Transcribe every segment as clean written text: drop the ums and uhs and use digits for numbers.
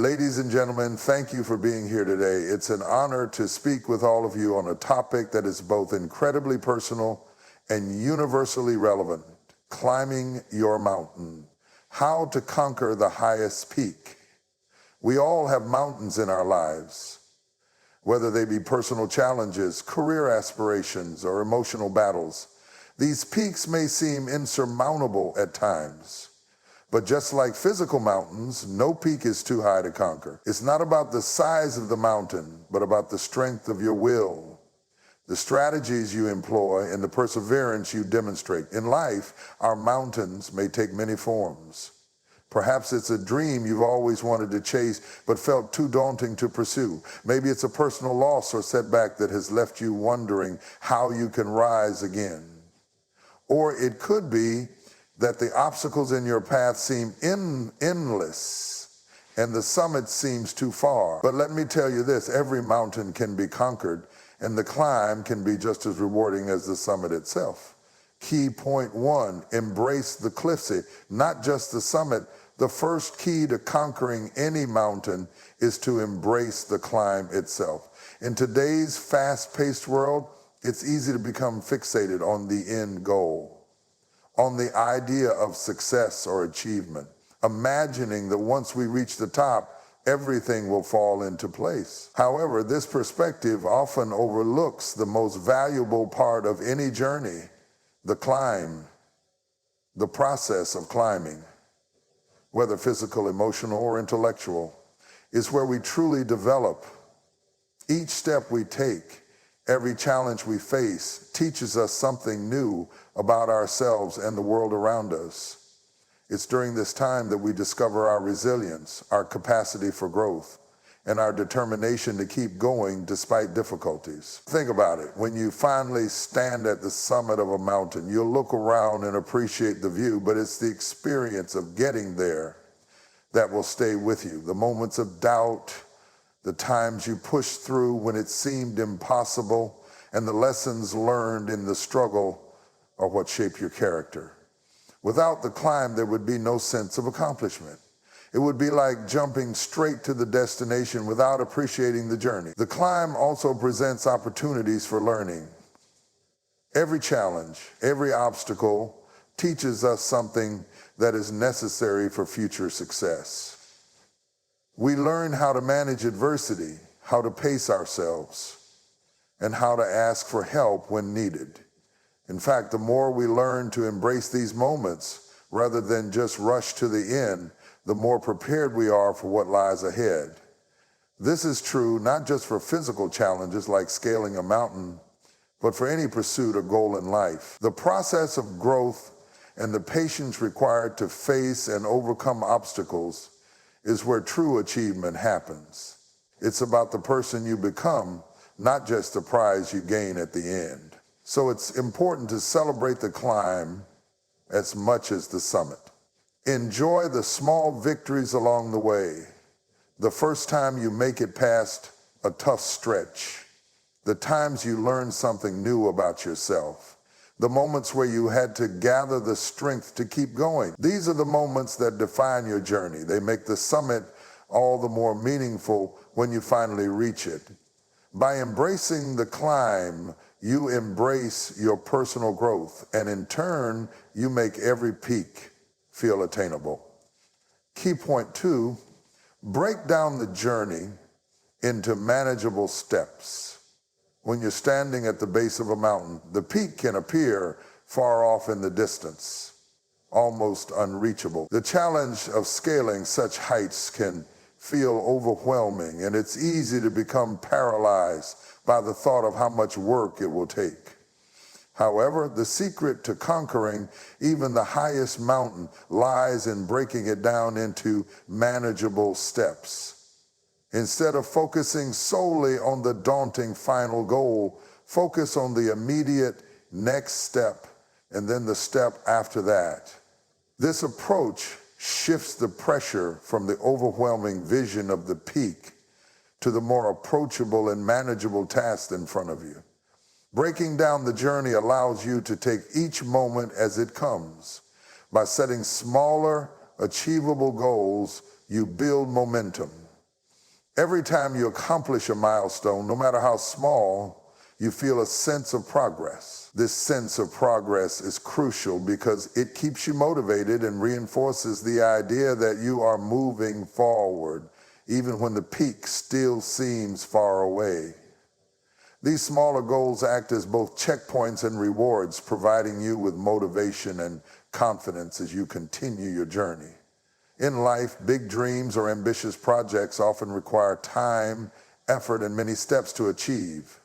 Ladies and gentlemen, thank you for being here today. It's an honor to speak with all of you on a topic that is both incredibly personal and universally relevant: climbing your mountain. How to conquer the highest peak. We all have mountains in our lives, whether they be personal challenges, career aspirations, or emotional battles. These peaks may seem insurmountable at times. But just like physical mountains, no peak is too high to conquer. It's not about the size of the mountain, but about the strength of your will, the strategies you employ, and the perseverance you demonstrate. In life, our mountains may take many forms. Perhaps it's a dream you've always wanted to chase, but felt too daunting to pursue. Maybe it's a personal loss or setback that has left you wondering how you can rise again. Or it could be that the obstacles in your path seem endless and the summit seems too far. But let me tell you this, every mountain can be conquered and the climb can be just as rewarding as the summit itself. Key point 1, embrace the cliffside, not just the summit. The first key to conquering any mountain is to embrace the climb itself. In today's fast-paced world, it's easy to become fixated on the end goal, on the idea of success or achievement, imagining that once we reach the top, everything will fall into place. However, this perspective often overlooks the most valuable part of any journey: the climb, the process of climbing, whether physical, emotional, or intellectual, is where we truly develop. Each step we take, every challenge we face, teaches us something new about ourselves and the world around us. It's during this time that we discover our resilience, our capacity for growth, and our determination to keep going despite difficulties. Think about it. When you finally stand at the summit of a mountain, you'll look around and appreciate the view, but it's the experience of getting there that will stay with you. The moments of doubt, the times you pushed through when it seemed impossible, and the lessons learned in the struggle are what shape your character. Without the climb, there would be no sense of accomplishment. It would be like jumping straight to the destination without appreciating the journey. The climb also presents opportunities for learning. Every challenge, every obstacle teaches us something that is necessary for future success. We learn how to manage adversity, how to pace ourselves, and how to ask for help when needed. In fact, the more we learn to embrace these moments rather than just rush to the end, the more prepared we are for what lies ahead. This is true not just for physical challenges like scaling a mountain, but for any pursuit or goal in life. The process of growth and the patience required to face and overcome obstacles is where true achievement happens. It's about the person you become, not just the prize you gain at the end. So it's important to celebrate the climb as much as the summit. Enjoy the small victories along the way. The first time you make it past a tough stretch, the times you learn something new about yourself, the moments where you had to gather the strength to keep going. These are the moments that define your journey. They make the summit all the more meaningful when you finally reach it. By embracing the climb, you embrace your personal growth, and in turn, you make every peak feel attainable. Key point 2, break down the journey into manageable steps. When you're standing at the base of a mountain, the peak can appear far off in the distance, almost unreachable. The challenge of scaling such heights can feel overwhelming, and it's easy to become paralyzed by the thought of how much work it will take. However, the secret to conquering even the highest mountain lies in breaking it down into manageable steps. Instead of focusing solely on the daunting final goal, focus on the immediate next step and then the step after that. This approach shifts the pressure from the overwhelming vision of the peak to the more approachable and manageable task in front of you. Breaking down the journey allows you to take each moment as it comes. By setting smaller, achievable goals, you build momentum. Every time you accomplish a milestone, no matter how small, you feel a sense of progress. This sense of progress is crucial because it keeps you motivated and reinforces the idea that you are moving forward, even when the peak still seems far away. These smaller goals act as both checkpoints and rewards, providing you with motivation and confidence as you continue your journey. In life, big dreams or ambitious projects often require time, effort, and many steps to achieve.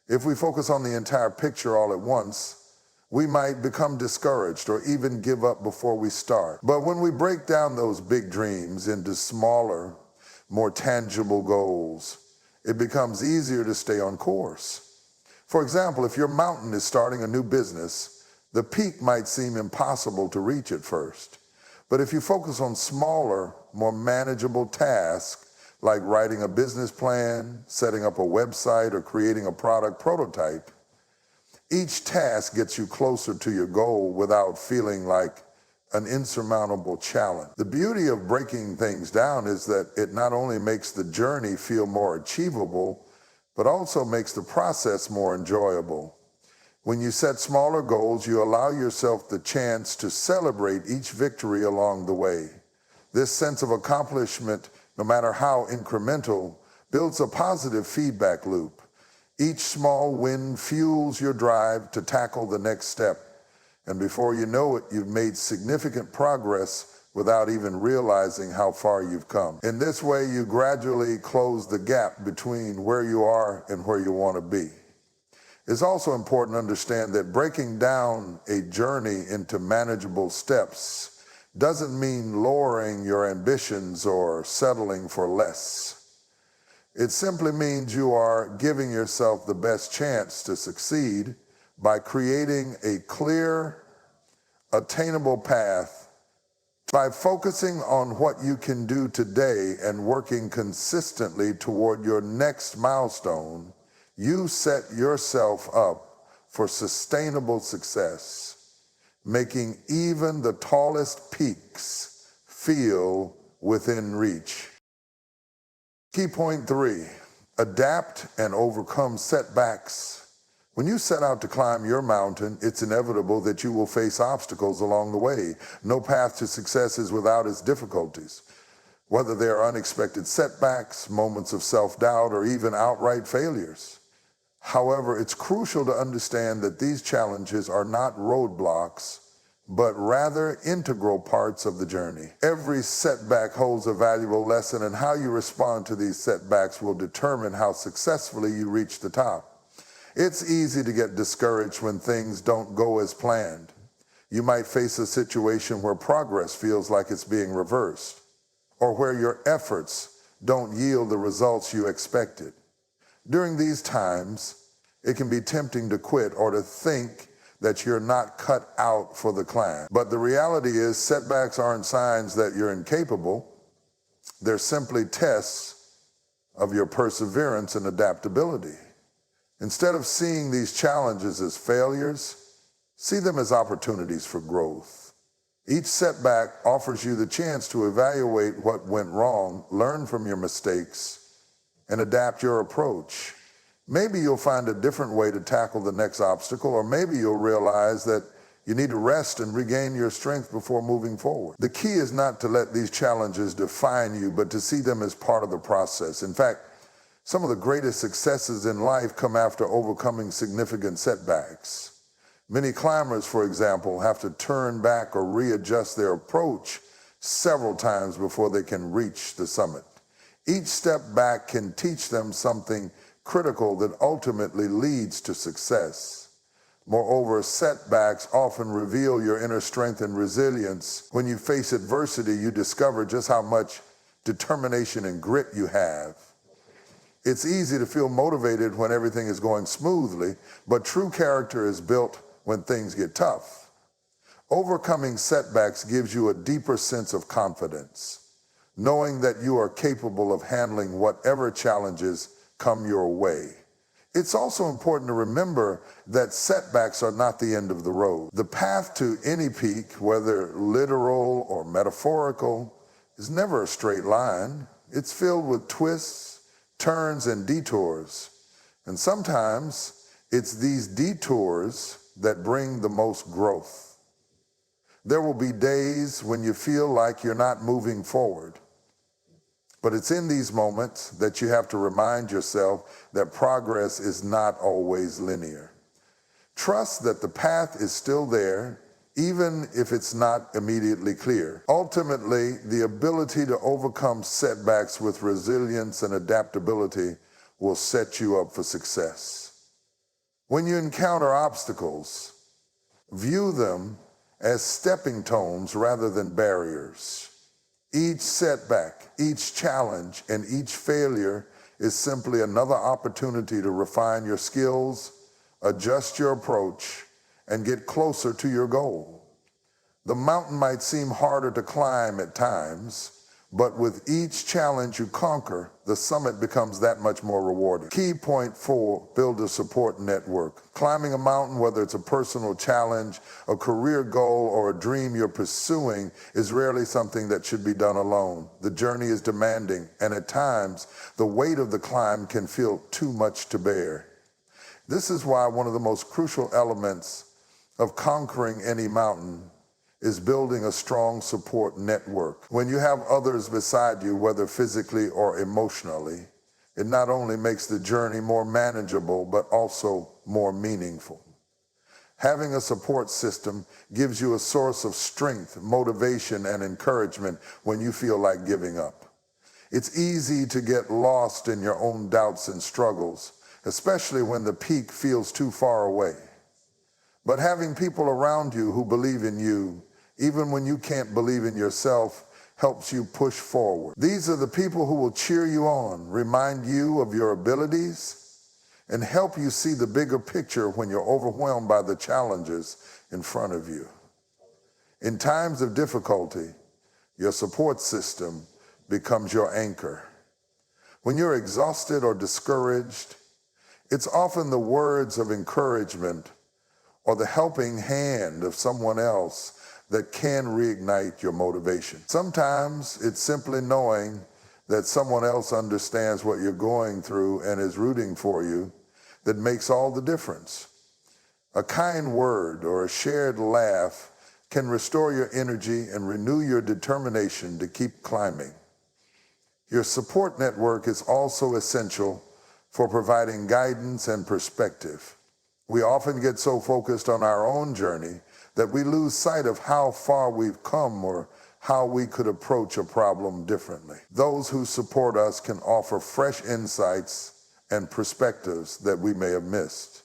If we focus on the entire picture all at once, we might become discouraged or even give up before we start. But when we break down those big dreams into smaller, more tangible goals, it becomes easier to stay on course. For example, if your mountain is starting a new business, the peak might seem impossible to reach at first. But if you focus on smaller, more manageable tasks, like writing a business plan, setting up a website, or creating a product prototype, each task gets you closer to your goal without feeling like an insurmountable challenge. The beauty of breaking things down is that it not only makes the journey feel more achievable, but also makes the process more enjoyable. When you set smaller goals, you allow yourself the chance to celebrate each victory along the way. This sense of accomplishment, no matter how incremental, builds a positive feedback loop. Each small win fuels your drive to tackle the next step. And before you know it, you've made significant progress without even realizing how far you've come. In this way, you gradually close the gap between where you are and where you want to be. It's also important to understand that breaking down a journey into manageable steps doesn't mean lowering your ambitions or settling for less. It simply means you are giving yourself the best chance to succeed by creating a clear, attainable path. By focusing on what you can do today and working consistently toward your next milestone, you set yourself up for sustainable success, making even the tallest peaks feel within reach. Key point 3, adapt and overcome setbacks. When you set out to climb your mountain, it's inevitable that you will face obstacles along the way. No path to success is without its difficulties. Whether they are unexpected setbacks, moments of self-doubt, or even outright failures. However, it's crucial to understand that these challenges are not roadblocks, but rather integral parts of the journey. Every setback holds a valuable lesson, and how you respond to these setbacks will determine how successfully you reach the top. It's easy to get discouraged when things don't go as planned. You might face a situation where progress feels like it's being reversed, or where your efforts don't yield the results you expected. During these times, it can be tempting to quit or to think that you're not cut out for the climb. But the reality is, setbacks aren't signs that you're incapable. They're simply tests of your perseverance and adaptability. Instead of seeing these challenges as failures, see them as opportunities for growth. Each setback offers you the chance to evaluate what went wrong, learn from your mistakes, and adapt your approach. Maybe you'll find a different way to tackle the next obstacle, or maybe you'll realize that you need to rest and regain your strength before moving forward. The key is not to let these challenges define you, but to see them as part of the process. In fact, some of the greatest successes in life come after overcoming significant setbacks. Many climbers, for example, have to turn back or readjust their approach several times before they can reach the summit. Each step back can teach them something critical that ultimately leads to success. Moreover, setbacks often reveal your inner strength and resilience. When you face adversity, you discover just how much determination and grit you have. It's easy to feel motivated when everything is going smoothly, but true character is built when things get tough. Overcoming setbacks gives you a deeper sense of confidence, knowing that you are capable of handling whatever challenges come your way. It's also important to remember that setbacks are not the end of the road. The path to any peak, whether literal or metaphorical, is never a straight line. It's filled with twists, turns, and detours. And sometimes it's these detours that bring the most growth. There will be days when you feel like you're not moving forward. But it's in these moments that you have to remind yourself that progress is not always linear. Trust that the path is still there, even if it's not immediately clear. Ultimately, the ability to overcome setbacks with resilience and adaptability will set you up for success. When you encounter obstacles, view them as stepping stones rather than barriers. Each setback, each challenge, and each failure is simply another opportunity to refine your skills, adjust your approach, and get closer to your goal. The mountain might seem harder to climb at times, but with each challenge you conquer, the summit becomes that much more rewarding. Key point 4, build a support network. Climbing a mountain, whether it's a personal challenge, a career goal, or a dream you're pursuing, is rarely something that should be done alone. The journey is demanding, and at times, the weight of the climb can feel too much to bear. This is why one of the most crucial elements of conquering any mountain is building a strong support network. When you have others beside you, whether physically or emotionally, it not only makes the journey more manageable, but also more meaningful. Having a support system gives you a source of strength, motivation, and encouragement when you feel like giving up. It's easy to get lost in your own doubts and struggles, especially when the peak feels too far away. But having people around you who believe in you, even when you can't believe in yourself, helps you push forward. These are the people who will cheer you on, remind you of your abilities, and help you see the bigger picture when you're overwhelmed by the challenges in front of you. In times of difficulty, your support system becomes your anchor. When you're exhausted or discouraged, it's often the words of encouragement or the helping hand of someone else that can reignite your motivation. Sometimes it's simply knowing that someone else understands what you're going through and is rooting for you that makes all the difference. A kind word or a shared laugh can restore your energy and renew your determination to keep climbing. Your support network is also essential for providing guidance and perspective. We often get so focused on our own journey that we lose sight of how far we've come or how we could approach a problem differently. Those who support us can offer fresh insights and perspectives that we may have missed.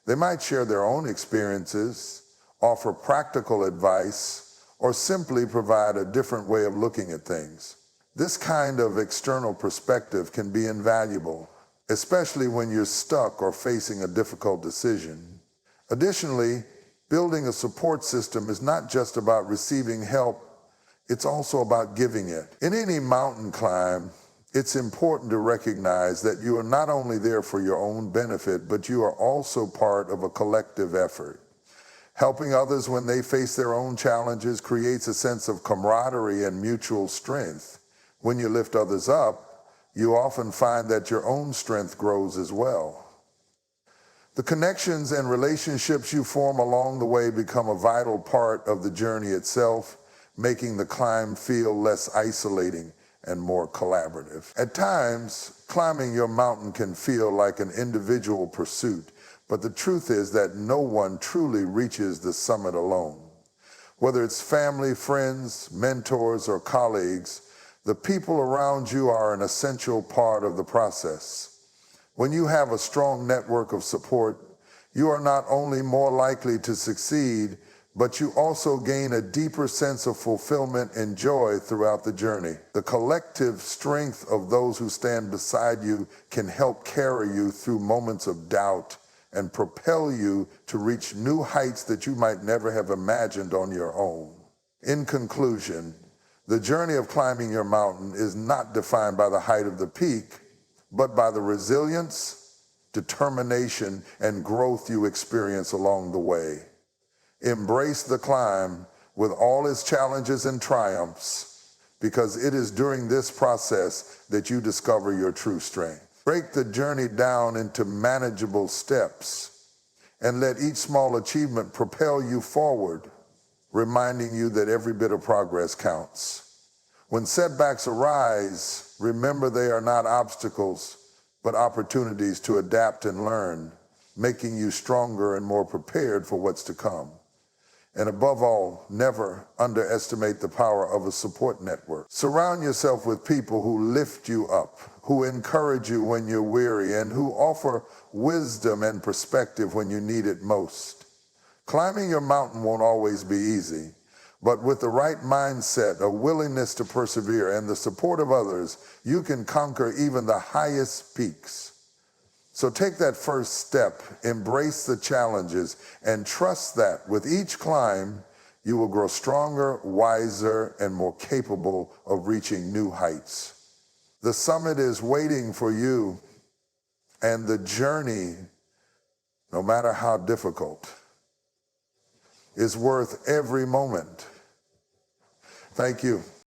They might share their own experiences, offer practical advice, or simply provide a different way of looking at things. This kind of external perspective can be invaluable, especially when you're stuck or facing a difficult decision. Additionally, building a support system is not just about receiving help, it's also about giving it. In any mountain climb, it's important to recognize that you are not only there for your own benefit, but you are also part of a collective effort. Helping others when they face their own challenges creates a sense of camaraderie and mutual strength. When you lift others up, you often find that your own strength grows as well. The connections and relationships you form along the way become a vital part of the journey itself, making the climb feel less isolating and more collaborative. At times, climbing your mountain can feel like an individual pursuit, but the truth is that no one truly reaches the summit alone. Whether it's family, friends, mentors, or colleagues, the people around you are an essential part of the process. When you have a strong network of support, you are not only more likely to succeed, but you also gain a deeper sense of fulfillment and joy throughout the journey. The collective strength of those who stand beside you can help carry you through moments of doubt and propel you to reach new heights that you might never have imagined on your own. In conclusion, the journey of climbing your mountain is not defined by the height of the peak, but by the resilience, determination, and growth you experience along the way. Embrace the climb with all its challenges and triumphs, because it is during this process that you discover your true strength. Break the journey down into manageable steps and let each small achievement propel you forward, reminding you that every bit of progress counts. When setbacks arise, remember they are not obstacles, but opportunities to adapt and learn, making you stronger and more prepared for what's to come. And above all, never underestimate the power of a support network. Surround yourself with people who lift you up, who encourage you when you're weary, and who offer wisdom and perspective when you need it most. Climbing your mountain won't always be easy, but with the right mindset, a willingness to persevere, and the support of others, you can conquer even the highest peaks. So take that first step, embrace the challenges, and trust that with each climb, you will grow stronger, wiser, and more capable of reaching new heights. The summit is waiting for you, and the journey, no matter how difficult, is worth every moment. Thank you.